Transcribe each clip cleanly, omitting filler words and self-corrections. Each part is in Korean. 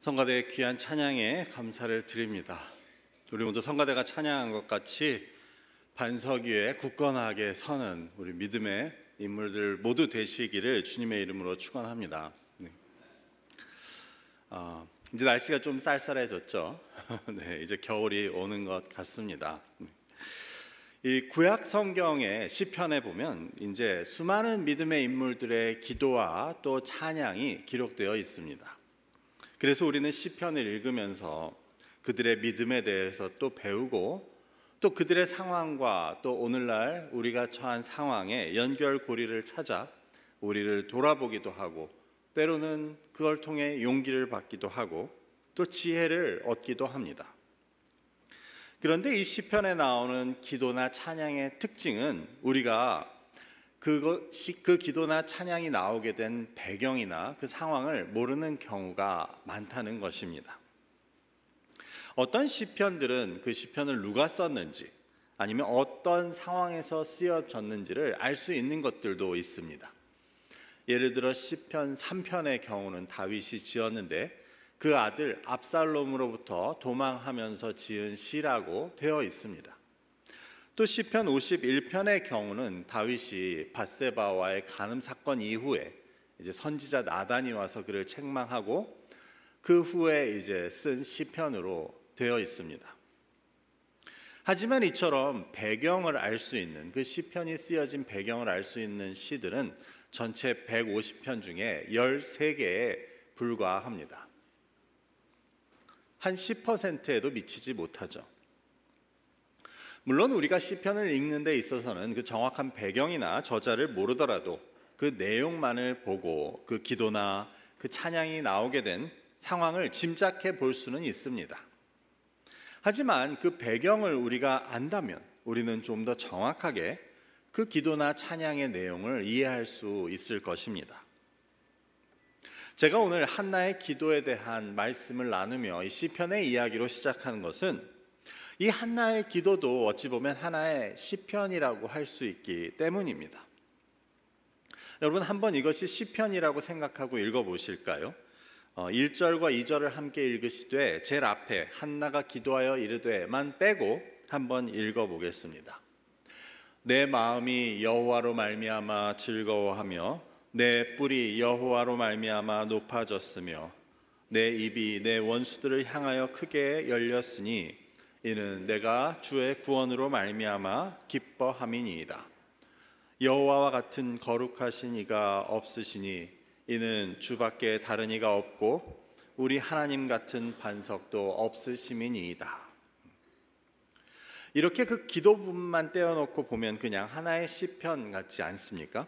성가대의 귀한 찬양에 감사를 드립니다. 우리 모두 성가대가 찬양한 것 같이 반석 위에 굳건하게 서는 우리 믿음의 인물들 모두 되시기를 주님의 이름으로 축원합니다. 이제 날씨가 좀 쌀쌀해졌죠. 네, 이제 겨울이 오는 것 같습니다. 이 구약 성경의 시편에 보면 이제 수많은 믿음의 인물들의 기도와 또 찬양이 기록되어 있습니다. 그래서 우리는 시편을 읽으면서 그들의 믿음에 대해서 또 배우고 또 그들의 상황과 또 오늘날 우리가 처한 상황의 연결고리를 찾아 우리를 돌아보기도 하고 때로는 그걸 통해 용기를 받기도 하고 또 지혜를 얻기도 합니다. 그런데 이 시편에 나오는 기도나 찬양의 특징은 우리가 그 기도나 찬양이 나오게 된 배경이나 그 상황을 모르는 경우가 많다는 것입니다. 어떤 시편들은 그 시편을 누가 썼는지 아니면 어떤 상황에서 쓰여졌는지를 알 수 있는 것들도 있습니다. 예를 들어 시편 3편의 경우는 다윗이 지었는데 그 아들 압살롬으로부터 도망하면서 지은 시라고 되어 있습니다. 또 시편 51편의 경우는 다윗이 밧세바와의 간음 사건 이후에 이제 선지자 나단이 와서 그를 책망하고 그 후에 이제 쓴 시편으로 되어 있습니다. 하지만 이처럼 배경을 알 수 있는 그 시편이 쓰여진 배경을 알 수 있는 시들은 전체 150편 중에 13개에 불과합니다. 한 10%에도 미치지 못하죠. 물론 우리가 시편을 읽는 데 있어서는 그 정확한 배경이나 저자를 모르더라도 그 내용만을 보고 그 기도나 그 찬양이 나오게 된 상황을 짐작해 볼 수는 있습니다. 하지만 그 배경을 우리가 안다면 우리는 좀 더 정확하게 그 기도나 찬양의 내용을 이해할 수 있을 것입니다. 제가 오늘 한나의 기도에 대한 말씀을 나누며 이 시편의 이야기로 시작하는 것은 이 한나의 기도도 어찌 보면 하나의 시편이라고 할 수 있기 때문입니다. 여러분 한번 이것이 시편이라고 생각하고 읽어보실까요? 1절과 2절을 함께 읽으시되 제일 앞에 한나가 기도하여 이르되만 빼고 한번 읽어보겠습니다. 내 마음이 여호와로 말미암아 즐거워하며 내 뿔이 여호와로 말미암아 높아졌으며 내 입이 내 원수들을 향하여 크게 열렸으니 이는 내가 주의 구원으로 말미암아 기뻐함이니이다. 여호와와 같은 거룩하신 이가 없으시니 이는 주밖에 다른 이가 없고 우리 하나님 같은 반석도 없으심이니이다. 이렇게 그 기도 부분만 떼어놓고 보면 그냥 하나의 시편 같지 않습니까?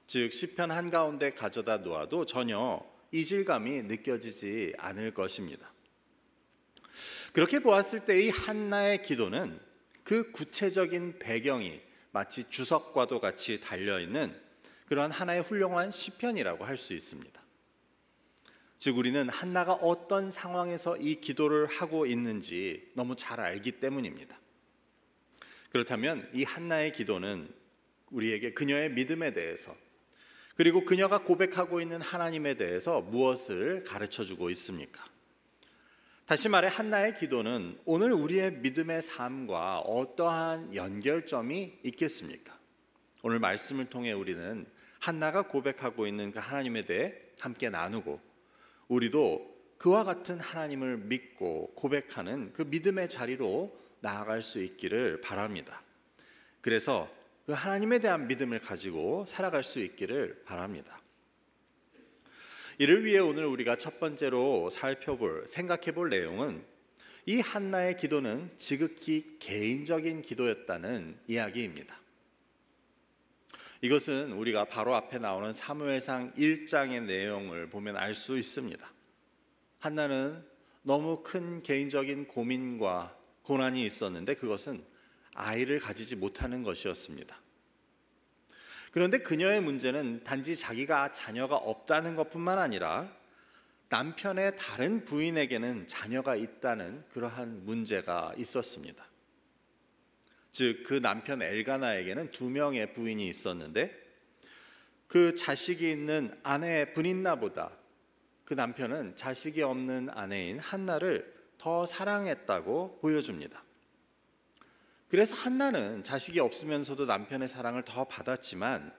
즉 시편 한가운데 가져다 놓아도 전혀 이질감이 느껴지지 않을 것입니다. 그렇게 보았을 때 이 한나의 기도는 그 구체적인 배경이 마치 주석과도 같이 달려있는 그러한 하나의 훌륭한 시편이라고 할 수 있습니다. 즉 우리는 한나가 어떤 상황에서 이 기도를 하고 있는지 너무 잘 알기 때문입니다. 그렇다면 이 한나의 기도는 우리에게 그녀의 믿음에 대해서 그리고 그녀가 고백하고 있는 하나님에 대해서 무엇을 가르쳐주고 있습니까? 다시 말해 한나의 기도는 오늘 우리의 믿음의 삶과 어떠한 연결점이 있겠습니까? 오늘 말씀을 통해 우리는 한나가 고백하고 있는 그 하나님에 대해 함께 나누고 우리도 그와 같은 하나님을 믿고 고백하는 그 믿음의 자리로 나아갈 수 있기를 바랍니다. 그래서 그 하나님에 대한 믿음을 가지고 살아갈 수 있기를 바랍니다. 이를 위해 오늘 우리가 첫 번째로 생각해 볼 내용은 이 한나의 기도는 지극히 개인적인 기도였다는 이야기입니다. 이것은 우리가 바로 앞에 나오는 사무엘상 1장의 내용을 보면 알 수 있습니다. 한나는 너무 큰 개인적인 고민과 고난이 있었는데 그것은 아이를 가지지 못하는 것이었습니다. 그런데 그녀의 문제는 단지 자기가 자녀가 없다는 것뿐만 아니라 남편의 다른 부인에게는 자녀가 있다는 그러한 문제가 있었습니다. 즉 그 남편 엘가나에게는 2명의 부인이 있었는데 그 자식이 있는 아내의 브닌나보다 그 남편은 자식이 없는 아내인 한나를 더 사랑했다고 보여줍니다. 그래서 한나는 자식이 없으면서도 남편의 사랑을 더 받았지만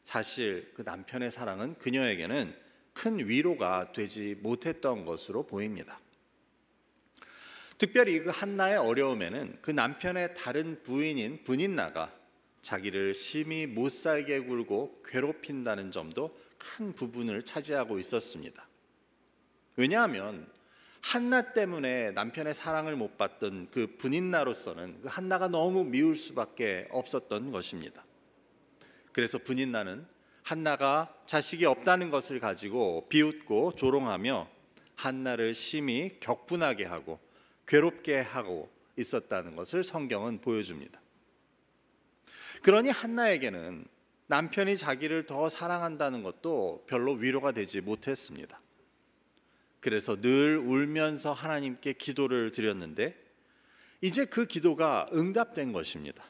사실 그 남편의 사랑은 그녀에게는 큰 위로가 되지 못했던 것으로 보입니다. 특별히 그 한나의 어려움에는 그 남편의 다른 부인인 브닛나가 자기를 심히 못살게 굴고 괴롭힌다는 점도 큰 부분을 차지하고 있었습니다. 왜냐하면 한나 때문에 남편의 사랑을 못 받던 그 브닛나로서는 그 한나가 너무 미울 수밖에 없었던 것입니다. 그래서 브닛나는 한나가 자식이 없다는 것을 가지고 비웃고 조롱하며 한나를 심히 격분하게 하고 괴롭게 하고 있었다는 것을 성경은 보여줍니다. 그러니 한나에게는 남편이 자기를 더 사랑한다는 것도 별로 위로가 되지 못했습니다. 그래서 늘 울면서 하나님께 기도를 드렸는데 이제 그 기도가 응답된 것입니다.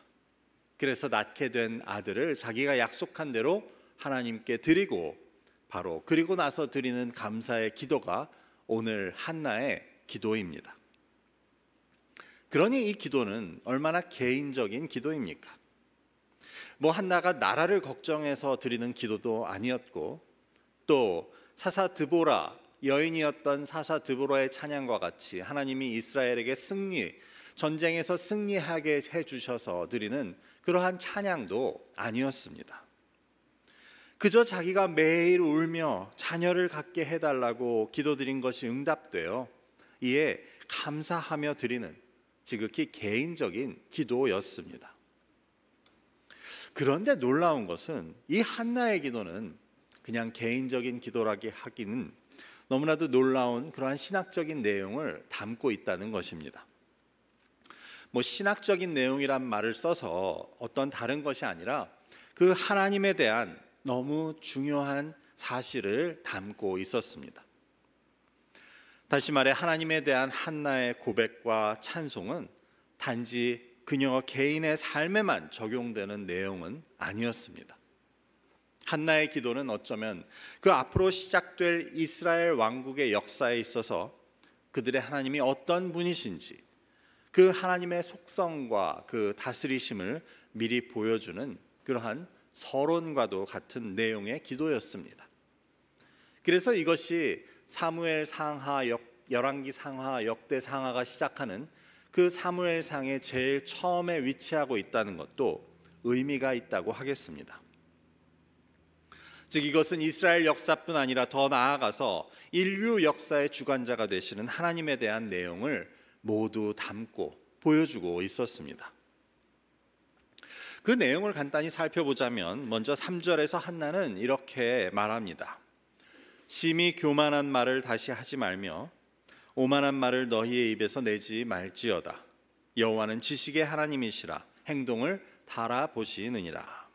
그래서 낳게 된 아들을 자기가 약속한 대로 하나님께 드리고 바로 그리고 나서 드리는 감사의 기도가 오늘 한나의 기도입니다. 그러니 이 기도는 얼마나 개인적인 기도입니까? 한나가 나라를 걱정해서 드리는 기도도 아니었고 또 사사 드보라 여인이었던 사사 드보라의 찬양과 같이 하나님이 이스라엘에게 전쟁에서 승리하게 해주셔서 드리는 그러한 찬양도 아니었습니다. 그저 자기가 매일 울며 자녀를 갖게 해달라고 기도드린 것이 응답되어 이에 감사하며 드리는 지극히 개인적인 기도였습니다. 그런데 놀라운 것은 이 한나의 기도는 그냥 개인적인 기도라기 하기는 너무나도 놀라운 그러한 신학적인 내용을 담고 있다는 것입니다. 신학적인 내용이란 말을 써서 어떤 다른 것이 아니라 그 하나님에 대한 너무 중요한 사실을 담고 있었습니다. 다시 말해 하나님에 대한 한나의 고백과 찬송은 단지 그녀 개인의 삶에만 적용되는 내용은 아니었습니다. 한나의 기도는 어쩌면 그 앞으로 시작될 이스라엘 왕국의 역사에 있어서 그들의 하나님이 어떤 분이신지 그 하나님의 속성과 그 다스리심을 미리 보여주는 그러한 서론과도 같은 내용의 기도였습니다. 그래서 이것이 사무엘 상하, 열왕기 상하, 역대 상하가 시작하는 그 사무엘상의 제일 처음에 위치하고 있다는 것도 의미가 있다고 하겠습니다. 즉 이것은 이스라엘 역사뿐 아니라 더 나아가서 인류 역사의 주관자가 되시는 하나님에 대한 내용을 모두 담고 보여주고 있었습니다. 그 내용을 간단히 살펴보자면 먼저 3절에서 한나는 이렇게 말합니다. 심히 교만한 말을 다시 하지 말며 오만한 말을 너희의 입에서 내지 말지어다. 여호와는 지식의 하나님이시라 행동을 달아보시느니라.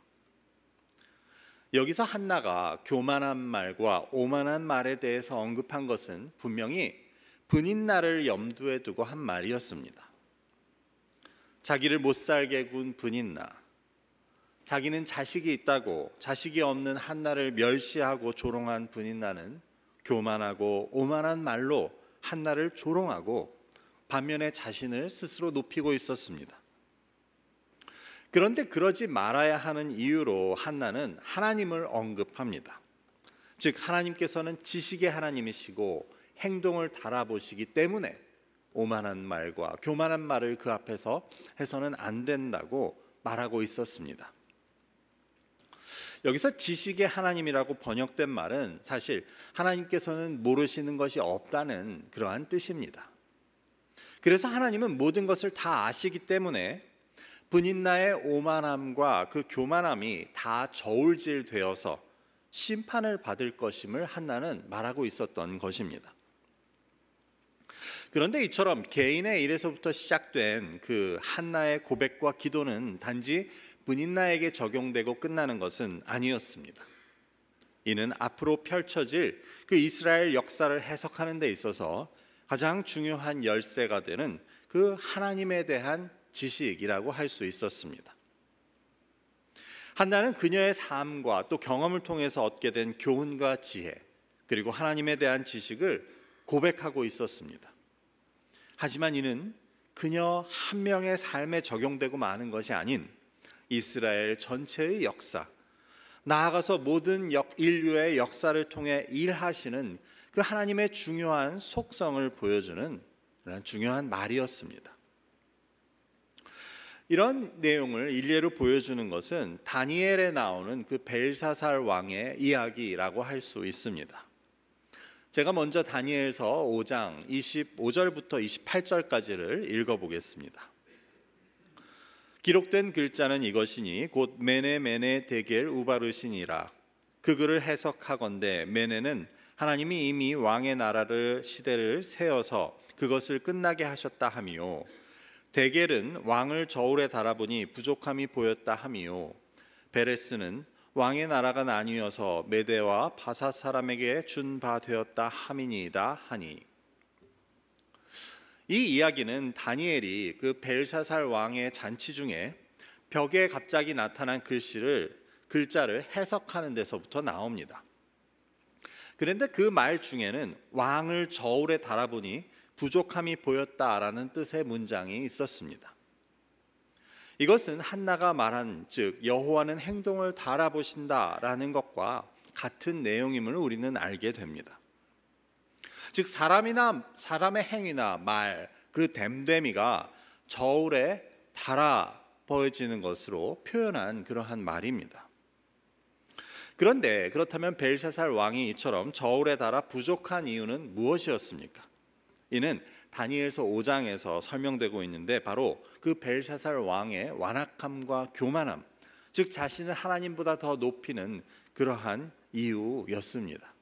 여기서 한나가 교만한 말과 오만한 말에 대해서 언급한 것은 분명히 브닛나를 염두에 두고 한 말이었습니다. 자기를 못살게 군 브닛나, 자기는 자식이 있다고 자식이 없는 한나를 멸시하고 조롱한 브닛나는 교만하고 오만한 말로 한나를 조롱하고 반면에 자신을 스스로 높이고 있었습니다. 그런데 그러지 말아야 하는 이유로 한나는 하나님을 언급합니다. 즉 하나님께서는 지식의 하나님이시고 행동을 달아보시기 때문에 오만한 말과 교만한 말을 그 앞에서 해서는 안 된다고 말하고 있었습니다. 여기서 지식의 하나님이라고 번역된 말은 사실 하나님께서는 모르시는 것이 없다는 그러한 뜻입니다. 그래서 하나님은 모든 것을 다 아시기 때문에 브닛나의 오만함과 그 교만함이 다 저울질되어서 심판을 받을 것임을 한나는 말하고 있었던 것입니다. 그런데 이처럼 개인의 일에서부터 시작된 그 한나의 고백과 기도는 단지 브닛나에게 적용되고 끝나는 것은 아니었습니다. 이는 앞으로 펼쳐질 그 이스라엘 역사를 해석하는 데 있어서 가장 중요한 열쇠가 되는 그 하나님에 대한 지식이라고 할 수 있었습니다. 한나는 그녀의 삶과 또 경험을 통해서 얻게 된 교훈과 지혜, 그리고 하나님에 대한 지식을 고백하고 있었습니다. 하지만 이는 그녀 한 명의 삶에 적용되고 마는 것이 아닌 이스라엘 전체의 역사, 나아가서 모든 인류의 역사를 통해 일하시는 그 하나님의 중요한 속성을 보여주는 그런 중요한 말이었습니다. 이런 내용을 일례로 보여주는 것은 다니엘에 나오는 그 벨사살 왕의 이야기라고 할 수 있습니다. 제가 먼저 다니엘서 5장 25절부터 28절까지를 읽어보겠습니다. 기록된 글자는 이것이니 곧 메네 데겔 우바르시니라. 그 글을 해석하건대 메네는 하나님이 이미 왕의 나라를 시대를 세어서 그것을 끝나게 하셨다 함이요, 데겔은 왕을 저울에 달아보니 부족함이 보였다 함이요, 베레스는 왕의 나라가 나뉘어서 메대와 바사 사람에게 준 바 되었다 함이니이다 하니. 이 이야기는 다니엘이 그 벨사살 왕의 잔치 중에 벽에 갑자기 나타난 글자를 해석하는 데서부터 나옵니다. 그런데 그 말 중에는 왕을 저울에 달아보니 부족함이 보였다라는 뜻의 문장이 있었습니다. 이것은 한나가 말한 즉 여호와는 행동을 달아보신다라는 것과 같은 내용임을 우리는 알게 됩니다. 즉 사람의 행위나 말, 그 됨됨이가 저울에 달아 보여지는 것으로 표현한 그러한 말입니다. 그런데 그렇다면 벨사살 왕이 이처럼 저울에 달아 부족한 이유는 무엇이었습니까? 이는 다니엘서 5장에서 설명되고 있는데 바로 그 벨사살 왕의 완악함과 교만함, 즉 자신을 하나님보다 더 높이는 그러한 이유였습니다.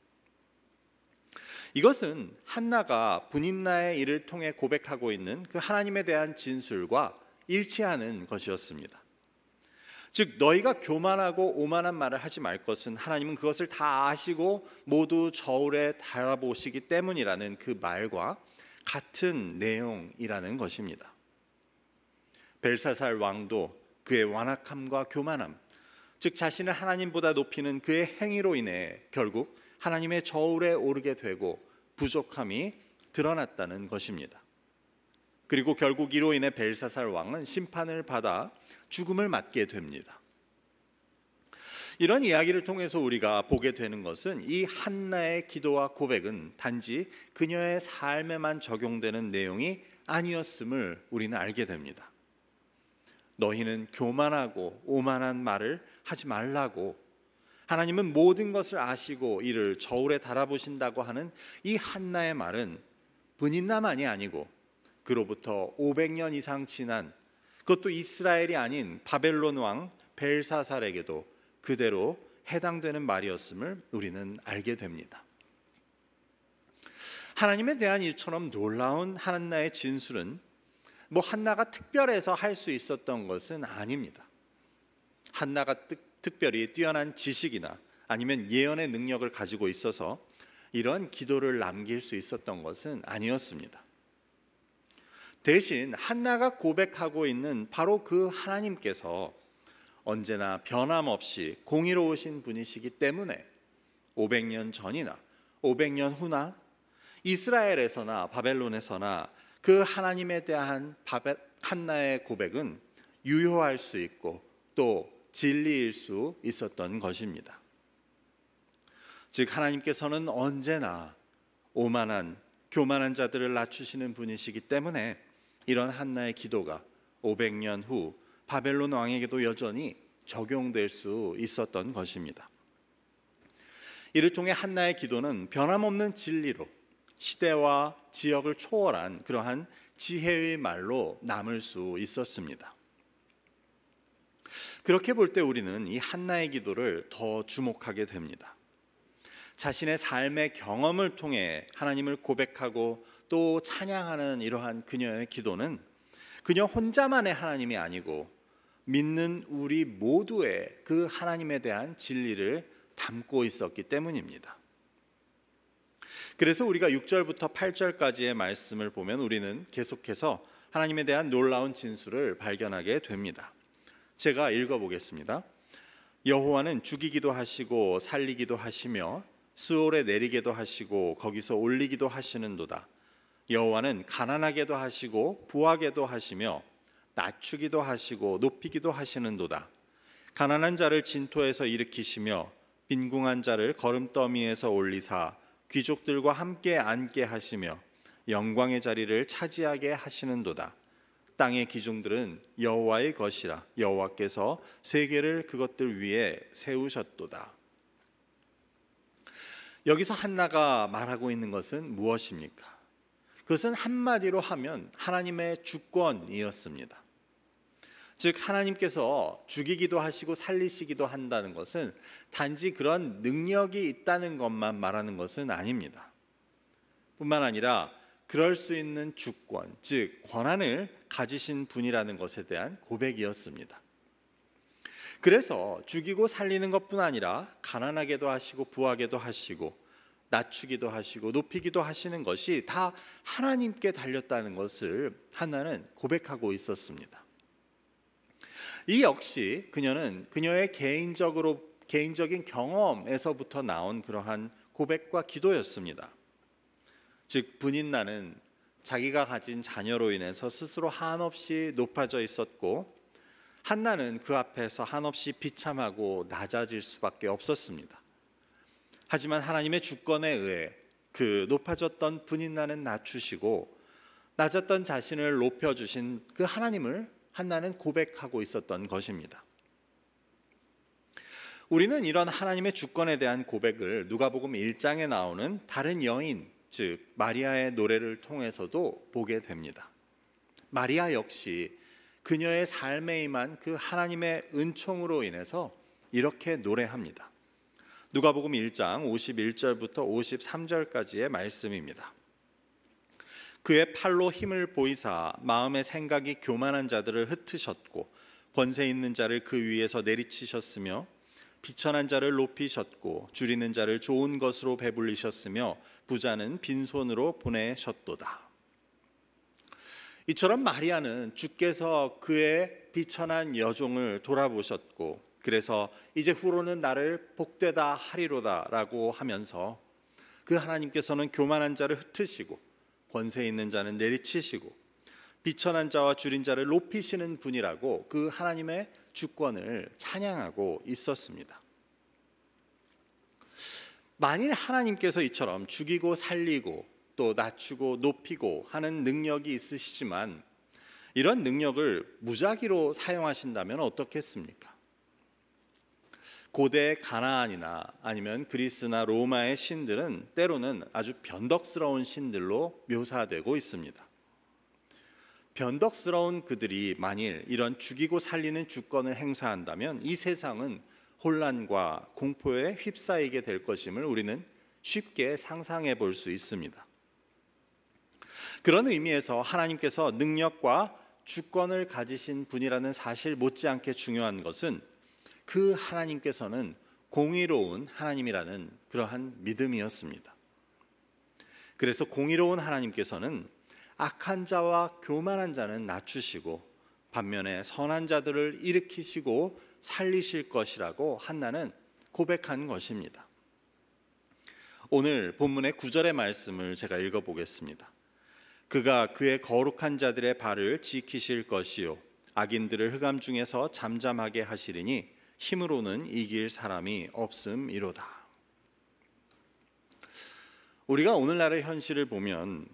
이것은 한나가 분인나의 일을 통해 고백하고 있는 그 하나님에 대한 진술과 일치하는 것이었습니다. 즉 너희가 교만하고 오만한 말을 하지 말 것은 하나님은 그것을 다 아시고 모두 저울에 달아보시기 때문이라는 그 말과 같은 내용이라는 것입니다. 벨사살 왕도 그의 완악함과 교만함, 즉 자신을 하나님보다 높이는 그의 행위로 인해 결국 하나님의 저울에 오르게 되고 부족함이 드러났다는 것입니다. 그리고 결국 이로 인해 벨사살 왕은 심판을 받아 죽음을 맞게 됩니다. 이런 이야기를 통해서 우리가 보게 되는 것은 이 한나의 기도와 고백은 단지 그녀의 삶에만 적용되는 내용이 아니었음을 우리는 알게 됩니다. 너희는 교만하고 오만한 말을 하지 말라고, 하나님은 모든 것을 아시고 이를 저울에 달아보신다고 하는 이 한나의 말은 분인나만이 아니고 그로부터 500년 이상 지난, 그것도 이스라엘이 아닌 바벨론 왕 벨사살에게도 그대로 해당되는 말이었음을 우리는 알게 됩니다. 하나님에 대한 일처럼 놀라운 한나의 진술은 한나가 특별해서 할 수 있었던 것은 아닙니다. 한나가 특별히 뛰어난 지식이나 아니면 예언의 능력을 가지고 있어서 이런 기도를 남길 수 있었던 것은 아니었습니다. 대신 한나가 고백하고 있는 바로 그 하나님께서 언제나 변함없이 공의로우신 분이시기 때문에 500년 전이나 500년 후나 이스라엘에서나 바벨론에서나 그 하나님에 대한 한나의 고백은 유효할 수 있고 또 진리일 수 있었던 것입니다. 즉 하나님께서는 언제나 오만한 교만한 자들을 낮추시는 분이시기 때문에 이런 한나의 기도가 500년 후 바벨론 왕에게도 여전히 적용될 수 있었던 것입니다. 이를 통해 한나의 기도는 변함없는 진리로 시대와 지역을 초월한 그러한 지혜의 말로 남을 수 있었습니다. 그렇게 볼 때 우리는 이 한나의 기도를 더 주목하게 됩니다. 자신의 삶의 경험을 통해 하나님을 고백하고 또 찬양하는 이러한 그녀의 기도는 그녀 혼자만의 하나님이 아니고 믿는 우리 모두의 그 하나님에 대한 진리를 담고 있었기 때문입니다. 그래서 우리가 6절부터 8절까지의 말씀을 보면 우리는 계속해서 하나님에 대한 놀라운 진술을 발견하게 됩니다. 제가 읽어보겠습니다. 여호와는 죽이기도 하시고 살리기도 하시며 스올에 내리게도 하시고 거기서 올리기도 하시는도다. 여호와는 가난하게도 하시고 부하게도 하시며 낮추기도 하시고 높이기도 하시는도다. 가난한 자를 진토에서 일으키시며 빈궁한 자를 거름더미에서 올리사 귀족들과 함께 앉게 하시며 영광의 자리를 차지하게 하시는도다. 땅의 기중들은 여호와의 것이라. 여호와께서 세계를 그것들 위에 세우셨도다. 여기서 한나가 말하고 있는 것은 무엇입니까? 그것은 한마디로 하면 하나님의 주권이었습니다. 즉 하나님께서 죽이기도 하시고 살리시기도 한다는 것은 단지 그런 능력이 있다는 것만 말하는 것은 아닙니다. 뿐만 아니라 그럴 수 있는 주권, 즉 권한을 가지신 분이라는 것에 대한 고백이었습니다. 그래서 죽이고 살리는 것뿐 아니라 가난하게도 하시고 부하게도 하시고 낮추기도 하시고 높이기도 하시는 것이 다 하나님께 달렸다는 것을 한나는 고백하고 있었습니다. 이 역시 그녀는 그녀의 개인적인 경험에서부터 나온 그러한 고백과 기도였습니다. 즉 분인나는 자기가 가진 자녀로 인해서 스스로 한없이 높아져 있었고 한나는 그 앞에서 한없이 비참하고 낮아질 수밖에 없었습니다. 하지만 하나님의 주권에 의해 그 높아졌던 분인나는 낮추시고 낮았던 자신을 높여주신 그 하나님을 한나는 고백하고 있었던 것입니다. 우리는 이런 하나님의 주권에 대한 고백을 누가복음 1장에 나오는 다른 여인, 즉 마리아의 노래를 통해서도 보게 됩니다. 마리아 역시 그녀의 삶에 임한 그 하나님의 은총으로 인해서 이렇게 노래합니다. 누가복음 1장 51절부터 53절까지의 말씀입니다. 그의 팔로 힘을 보이사 마음의 생각이 교만한 자들을 흩으셨고 권세 있는 자를 그 위에서 내리치셨으며 비천한 자를 높이셨고 줄이는 자를 좋은 것으로 배불리셨으며 부자는 빈손으로 보내셨도다. 이처럼 마리아는 주께서 그의 비천한 여종을 돌아보셨고 그래서 이제 후로는 나를 복되다 하리로다 라고 하면서 그 하나님께서는 교만한 자를 흩으시고 권세 있는 자는 내리치시고 비천한 자와 줄인 자를 높이시는 분이라고 그 하나님의 주권을 찬양하고 있었습니다. 만일 하나님께서 이처럼 죽이고 살리고 또 낮추고 높이고 하는 능력이 있으시지만 이런 능력을 무작위로 사용하신다면 어떻겠습니까? 고대 가나안이나 아니면 그리스나 로마의 신들은 때로는 아주 변덕스러운 신들로 묘사되고 있습니다. 변덕스러운 그들이 만일 이런 죽이고 살리는 주권을 행사한다면 이 세상은 혼란과 공포에 휩싸이게 될 것임을 우리는 쉽게 상상해 볼 수 있습니다. 그런 의미에서 하나님께서 능력과 주권을 가지신 분이라는 사실 못지않게 중요한 것은 그 하나님께서는 공의로운 하나님이라는 그러한 믿음이었습니다. 그래서 공의로운 하나님께서는 악한 자와 교만한 자는 낮추시고 반면에 선한 자들을 일으키시고 살리실 것이라고 한나는 고백한 것입니다. 오늘 본문의 9절의 말씀을 제가 읽어보겠습니다. 그가 그의 거룩한 자들의 발을 지키실 것이요 악인들을 흑암 중에서 잠잠하게 하시리니 힘으로는 이길 사람이 없음이로다. 우리가 오늘날의 현실을 보면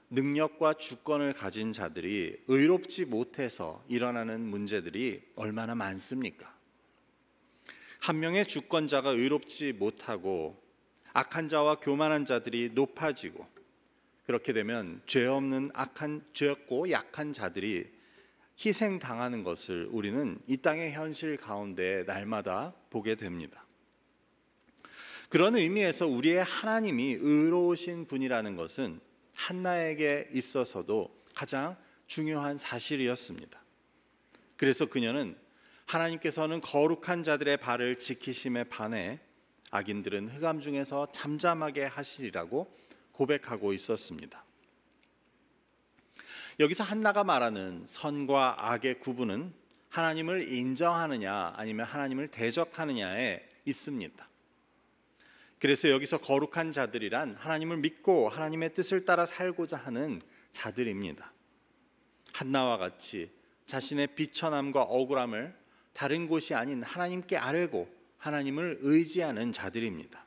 능력과 주권을 가진 자들이 의롭지 못해서 일어나는 문제들이 얼마나 많습니까? 한 명의 주권자가 의롭지 못하고 악한 자와 교만한 자들이 높아지고 그렇게 되면 죄 없는 죄 없고 약한 자들이 희생당하는 것을 우리는 이 땅의 현실 가운데 날마다 보게 됩니다. 그런 의미에서 우리의 하나님이 의로우신 분이라는 것은 한나에게 있어서도 가장 중요한 사실이었습니다. 그래서 그녀는 하나님께서는 거룩한 자들의 발을 지키심에 반해 악인들은 흑암 중에서 잠잠하게 하시리라고 고백하고 있었습니다. 여기서 한나가 말하는 선과 악의 구분은 하나님을 인정하느냐 아니면 하나님을 대적하느냐에 있습니다. 그래서 여기서 거룩한 자들이란 하나님을 믿고 하나님의 뜻을 따라 살고자 하는 자들입니다. 한나와 같이 자신의 비천함과 억울함을 다른 곳이 아닌 하나님께 아뢰고 하나님을 의지하는 자들입니다.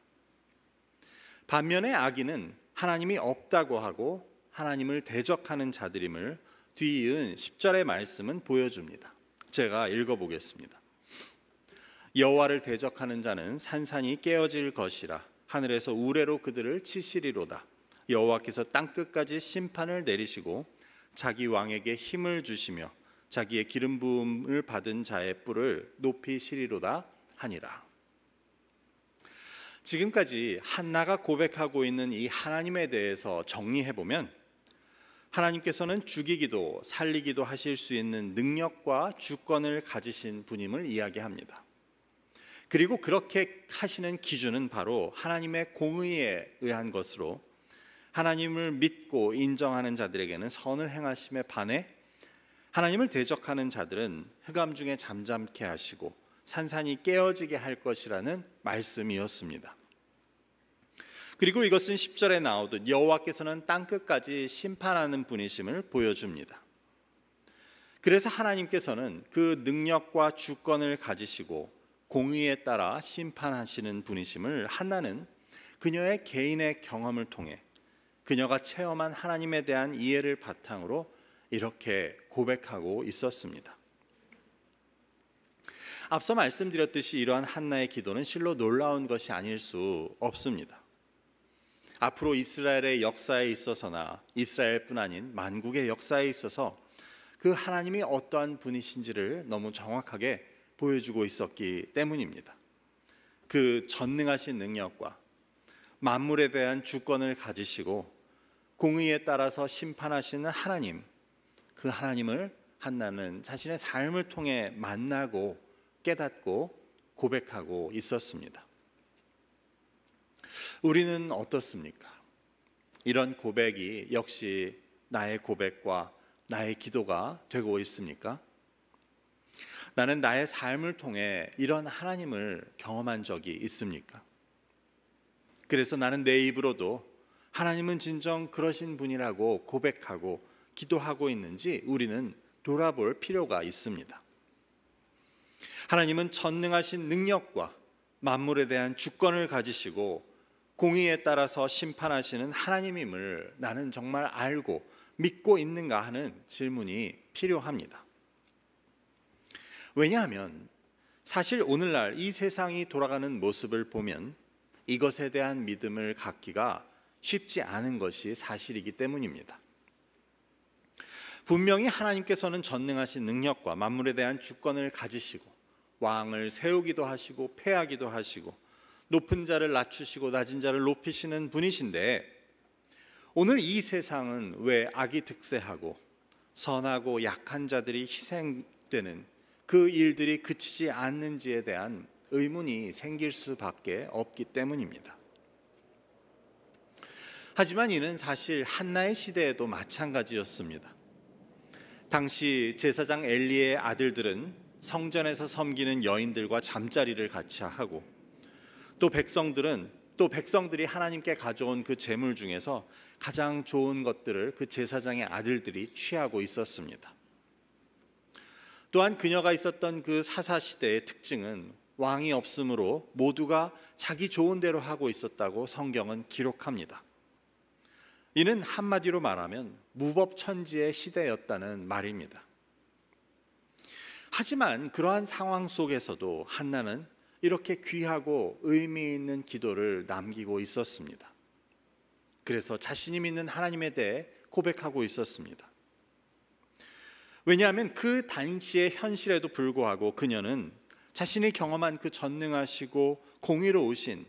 반면에 악인은 하나님이 없다고 하고 하나님을 대적하는 자들임을 뒤이은 10절의 말씀은 보여줍니다. 제가 읽어보겠습니다. 여호와를 대적하는 자는 산산이 깨어질 것이라. 하늘에서 우레로 그들을 치시리로다. 여호와께서 땅끝까지 심판을 내리시고 자기 왕에게 힘을 주시며 자기의 기름 부음을 받은 자의 뿔을 높이시리로다 하니라. 지금까지 한나가 고백하고 있는 이 하나님에 대해서 정리해보면 하나님께서는 죽이기도 살리기도 하실 수 있는 능력과 주권을 가지신 분임을 이야기합니다. 그리고 그렇게 하시는 기준은 바로 하나님의 공의에 의한 것으로 하나님을 믿고 인정하는 자들에게는 선을 행하심에 반해 하나님을 대적하는 자들은 흑암 중에 잠잠케 하시고 산산이 깨어지게 할 것이라는 말씀이었습니다. 그리고 이것은 10절에 나오듯 여호와께서는 땅끝까지 심판하는 분이심을 보여줍니다. 그래서 하나님께서는 그 능력과 주권을 가지시고 공의에 따라 심판하시는 분이심을 한나는 그녀의 개인의 경험을 통해 그녀가 체험한 하나님에 대한 이해를 바탕으로 이렇게 고백하고 있었습니다. 앞서 말씀드렸듯이 이러한 한나의 기도는 실로 놀라운 것이 아닐 수 없습니다. 앞으로 이스라엘의 역사에 있어서나 이스라엘뿐 아닌 만국의 역사에 있어서 그 하나님이 어떠한 분이신지를 너무 정확하게 보여주고 있었기 때문입니다. 그 전능하신 능력과 만물에 대한 주권을 가지시고 공의에 따라서 심판하시는 하나님, 그 하나님을 한나는 자신의 삶을 통해 만나고 깨닫고 고백하고 있었습니다. 우리는 어떻습니까? 이런 고백이 역시 나의 고백과 나의 기도가 되고 있습니까? 나는 나의 삶을 통해 이런 하나님을 경험한 적이 있습니까? 그래서 나는 내 입으로도 하나님은 진정 그러신 분이라고 고백하고 기도하고 있는지 우리는 돌아볼 필요가 있습니다. 하나님은 전능하신 능력과 만물에 대한 주권을 가지시고 공의에 따라서 심판하시는 하나님임을 나는 정말 알고 믿고 있는가 하는 질문이 필요합니다. 왜냐하면 사실 오늘날 이 세상이 돌아가는 모습을 보면 이것에 대한 믿음을 갖기가 쉽지 않은 것이 사실이기 때문입니다. 분명히 하나님께서는 전능하신 능력과 만물에 대한 주권을 가지시고 왕을 세우기도 하시고 패하기도 하시고 높은 자를 낮추시고 낮은 자를 높이시는 분이신데 오늘 이 세상은 왜 악이 득세하고 선하고 약한 자들이 희생되는 그 일들이 그치지 않는지에 대한 의문이 생길 수밖에 없기 때문입니다. 하지만 이는 사실 한나의 시대에도 마찬가지였습니다. 당시 제사장 엘리의 아들들은 성전에서 섬기는 여인들과 잠자리를 같이 하고 또 백성들이 하나님께 가져온 그 제물 중에서 가장 좋은 것들을 그 제사장의 아들들이 취하고 있었습니다. 또한 그녀가 있었던 그 사사시대의 특징은 왕이 없으므로 모두가 자기 좋은 대로 하고 있었다고 성경은 기록합니다. 이는 한마디로 말하면 무법천지의 시대였다는 말입니다. 하지만 그러한 상황 속에서도 한나는 이렇게 귀하고 의미 있는 기도를 남기고 있었습니다. 그래서 자신이 믿는 하나님에 대해 고백하고 있었습니다. 왜냐하면 그 당시의 현실에도 불구하고 그녀는 자신이 경험한 그 전능하시고 공의로우신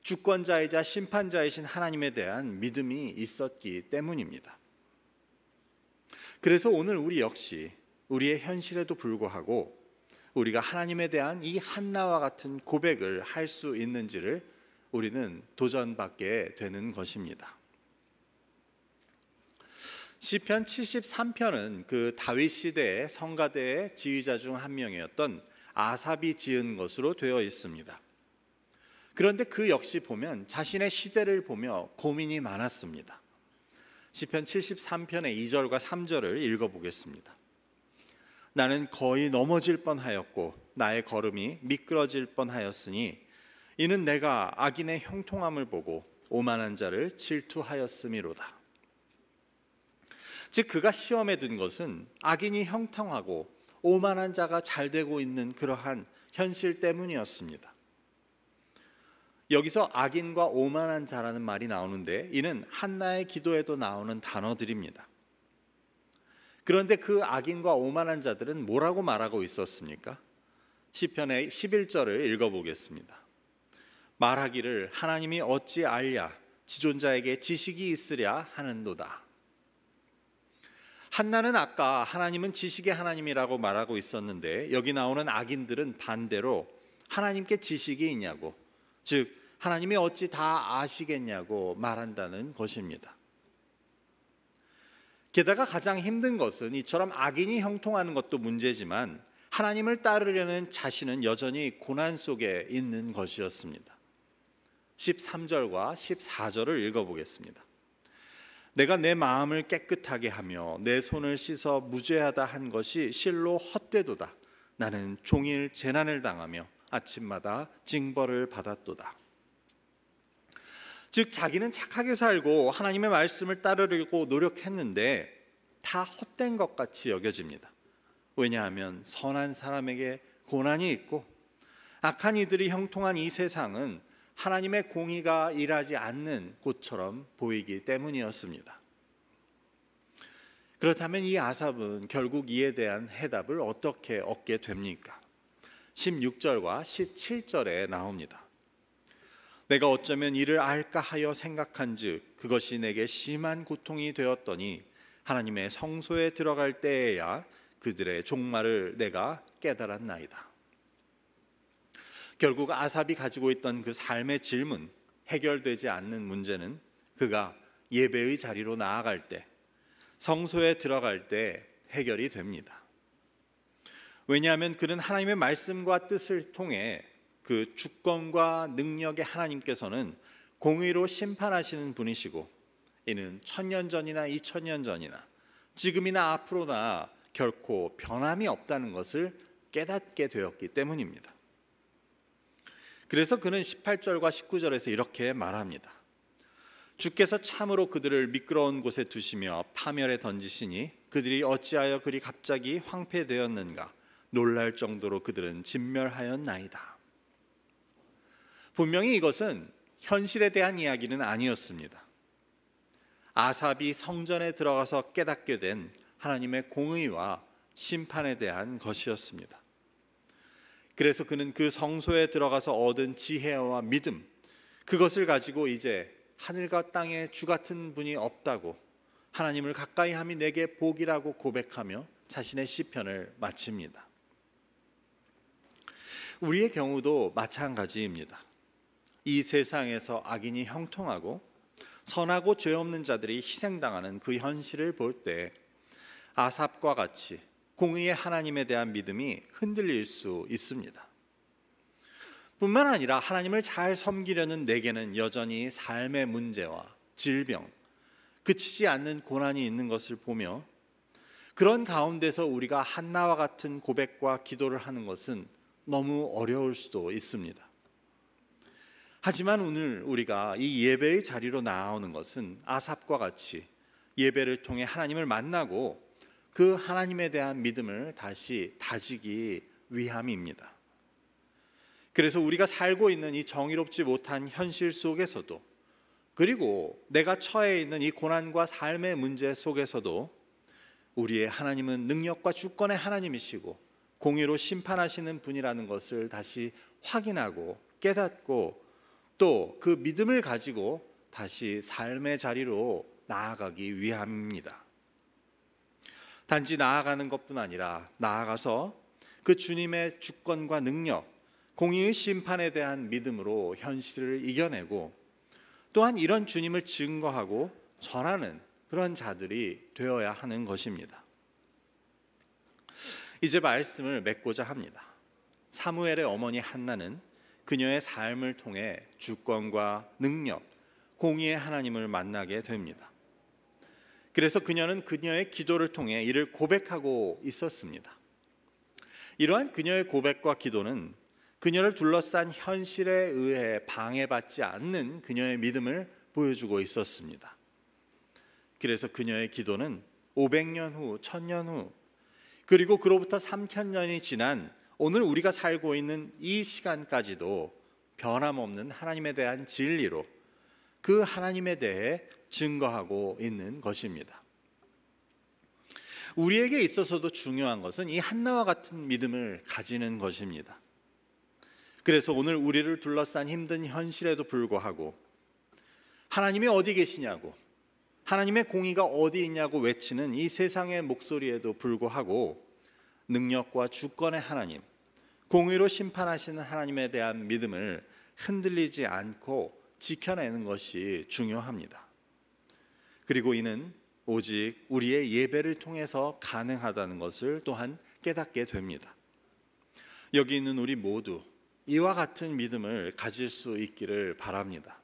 주권자이자 심판자이신 하나님에 대한 믿음이 있었기 때문입니다. 그래서 오늘 우리 역시 우리의 현실에도 불구하고 우리가 하나님에 대한 이 한나와 같은 고백을 할 수 있는지를 우리는 도전받게 되는 것입니다. 시편 73편은 그 다윗 시대의 성가대의 지휘자 중 한 명이었던 아삽이 지은 것으로 되어 있습니다. 그런데 그 역시 보면 자신의 시대를 보며 고민이 많았습니다. 시편 73편의 2절과 3절을 읽어보겠습니다. 나는 거의 넘어질 뻔하였고 나의 걸음이 미끄러질 뻔하였으니 이는 내가 악인의 형통함을 보고 오만한 자를 질투하였음이로다. 즉 그가 시험에 든 것은 악인이 형통하고 오만한 자가 잘 되고 있는 그러한 현실 때문이었습니다. 여기서 악인과 오만한 자라는 말이 나오는데 이는 한나의 기도에도 나오는 단어들입니다. 그런데 그 악인과 오만한 자들은 뭐라고 말하고 있었습니까? 시편의 11절을 읽어보겠습니다. 말하기를 하나님이 어찌 알랴 지존자에게 지식이 있으랴 하는도다. 한나는 아까 하나님은 지식의 하나님이라고 말하고 있었는데 여기 나오는 악인들은 반대로 하나님께 지식이 있냐고, 즉 하나님이 어찌 다 아시겠냐고 말한다는 것입니다. 게다가 가장 힘든 것은 이처럼 악인이 형통하는 것도 문제지만 하나님을 따르려는 자신은 여전히 고난 속에 있는 것이었습니다. 13절과 14절을 읽어보겠습니다. 내가 내 마음을 깨끗하게 하며 내 손을 씻어 무죄하다 한 것이 실로 헛되도다. 나는 종일 재난을 당하며 아침마다 징벌을 받았도다. 즉 자기는 착하게 살고 하나님의 말씀을 따르려고 노력했는데 다 헛된 것 같이 여겨집니다. 왜냐하면 선한 사람에게 고난이 있고 악한 이들이 형통한 이 세상은 하나님의 공의가 일하지 않는 곳처럼 보이기 때문이었습니다. 그렇다면 이 아삽은 결국 이에 대한 해답을 어떻게 얻게 됩니까? 16절과 17절에 나옵니다. 내가 어쩌면 이를 알까 하여 생각한즉 그것이 내게 심한 고통이 되었더니 하나님의 성소에 들어갈 때에야 그들의 종말을 내가 깨달았나이다. 결국 아삽이 가지고 있던 그 삶의 질문, 해결되지 않는 문제는 그가 예배의 자리로 나아갈 때, 성소에 들어갈 때 해결이 됩니다. 왜냐하면 그는 하나님의 말씀과 뜻을 통해 그 주권과 능력의 하나님께서는 공의로 심판하시는 분이시고 이는 1000년 전이나 2000년 전이나 지금이나 앞으로나 결코 변함이 없다는 것을 깨닫게 되었기 때문입니다. 그래서 그는 18절과 19절에서 이렇게 말합니다. 주께서 참으로 그들을 미끄러운 곳에 두시며 파멸에 던지시니 그들이 어찌하여 그리 갑자기 황폐되었는가. 놀랄 정도로 그들은 진멸하였나이다. 분명히 이것은 현실에 대한 이야기는 아니었습니다. 아삽이 성전에 들어가서 깨닫게 된 하나님의 공의와 심판에 대한 것이었습니다. 그래서 그는 그 성소에 들어가서 얻은 지혜와 믿음, 그것을 가지고 이제 하늘과 땅에 주 같은 분이 없다고 하나님을 가까이 함이 내게 복이라고 고백하며 자신의 시편을 마칩니다. 우리의 경우도 마찬가지입니다. 이 세상에서 악인이 형통하고 선하고 죄 없는 자들이 희생당하는 그 현실을 볼 때 아삽과 같이 공의의 하나님에 대한 믿음이 흔들릴 수 있습니다. 뿐만 아니라 하나님을 잘 섬기려는 내게는 여전히 삶의 문제와 질병, 그치지 않는 고난이 있는 것을 보며 그런 가운데서 우리가 한나와 같은 고백과 기도를 하는 것은 너무 어려울 수도 있습니다. 하지만 오늘 우리가 이 예배의 자리로 나아오는 것은 아삽과 같이 예배를 통해 하나님을 만나고 그 하나님에 대한 믿음을 다시 다지기 위함입니다. 그래서 우리가 살고 있는 이 정의롭지 못한 현실 속에서도, 그리고 내가 처해 있는 이 고난과 삶의 문제 속에서도 우리의 하나님은 능력과 주권의 하나님이시고 공의로 심판하시는 분이라는 것을 다시 확인하고 깨닫고 또 그 믿음을 가지고 다시 삶의 자리로 나아가기 위함입니다. 단지 나아가는 것뿐 아니라 나아가서 그 주님의 주권과 능력, 공의의 심판에 대한 믿음으로 현실을 이겨내고 또한 이런 주님을 증거하고 전하는 그런 자들이 되어야 하는 것입니다. 이제 말씀을 맺고자 합니다. 사무엘의 어머니 한나는 그녀의 삶을 통해 주권과 능력, 공의의 하나님을 만나게 됩니다. 그래서 그녀는 그녀의 기도를 통해 이를 고백하고 있었습니다. 이러한 그녀의 고백과 기도는 그녀를 둘러싼 현실에 의해 방해받지 않는 그녀의 믿음을 보여주고 있었습니다. 그래서 그녀의 기도는 500년 후, 1000년 후, 그리고 그로부터 3000년이 지난 오늘 우리가 살고 있는 이 시간까지도 변함없는 하나님에 대한 진리로 그 하나님에 대해 증거하고 있는 것입니다. 우리에게 있어서도 중요한 것은 이 한나와 같은 믿음을 가지는 것입니다. 그래서 오늘 우리를 둘러싼 힘든 현실에도 불구하고 하나님이 어디 계시냐고, 하나님의 공의가 어디 있냐고 외치는 이 세상의 목소리에도 불구하고 능력과 주권의 하나님, 공의로 심판하시는 하나님에 대한 믿음을 흔들리지 않고 지켜내는 것이 중요합니다. 그리고 이는 오직 우리의 예배를 통해서 가능하다는 것을 또한 깨닫게 됩니다. 여기 있는 우리 모두 이와 같은 믿음을 가질 수 있기를 바랍니다.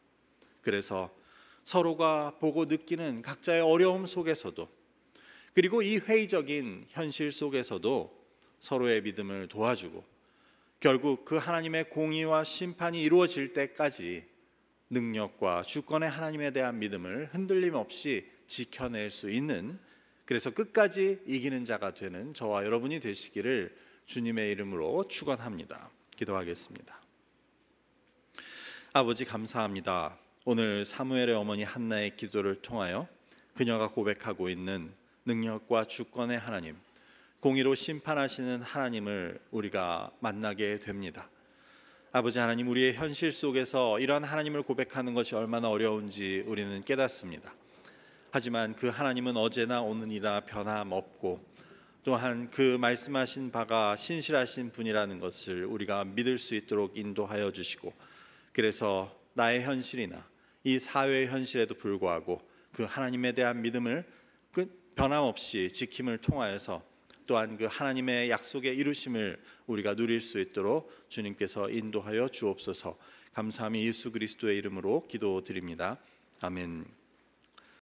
그래서 서로가 보고 느끼는 각자의 어려움 속에서도, 그리고 이 회의적인 현실 속에서도 서로의 믿음을 도와주고 결국 그 하나님의 공의와 심판이 이루어질 때까지 능력과 주권의 하나님에 대한 믿음을 흔들림 없이 지켜낼 수 있는, 그래서 끝까지 이기는 자가 되는 저와 여러분이 되시기를 주님의 이름으로 축원합니다. 기도하겠습니다. 아버지, 감사합니다. 오늘 사무엘의 어머니 한나의 기도를 통하여 그녀가 고백하고 있는 능력과 주권의 하나님, 공의로 심판하시는 하나님을 우리가 만나게 됩니다. 아버지 하나님, 우리의 현실 속에서 이러한 하나님을 고백하는 것이 얼마나 어려운지 우리는 깨닫습니다. 하지만 그 하나님은 어제나 오늘이나 변함없고 또한 그 말씀하신 바가 신실하신 분이라는 것을 우리가 믿을 수 있도록 인도하여 주시고, 그래서 나의 현실이나 이 사회의 현실에도 불구하고 그 하나님에 대한 믿음을 변함없이 지킴을 통하여서 또한 그 하나님의 약속의 이루심을 우리가 누릴 수 있도록 주님께서 인도하여 주옵소서. 감사함이 예수 그리스도의 이름으로 기도드립니다. 아멘.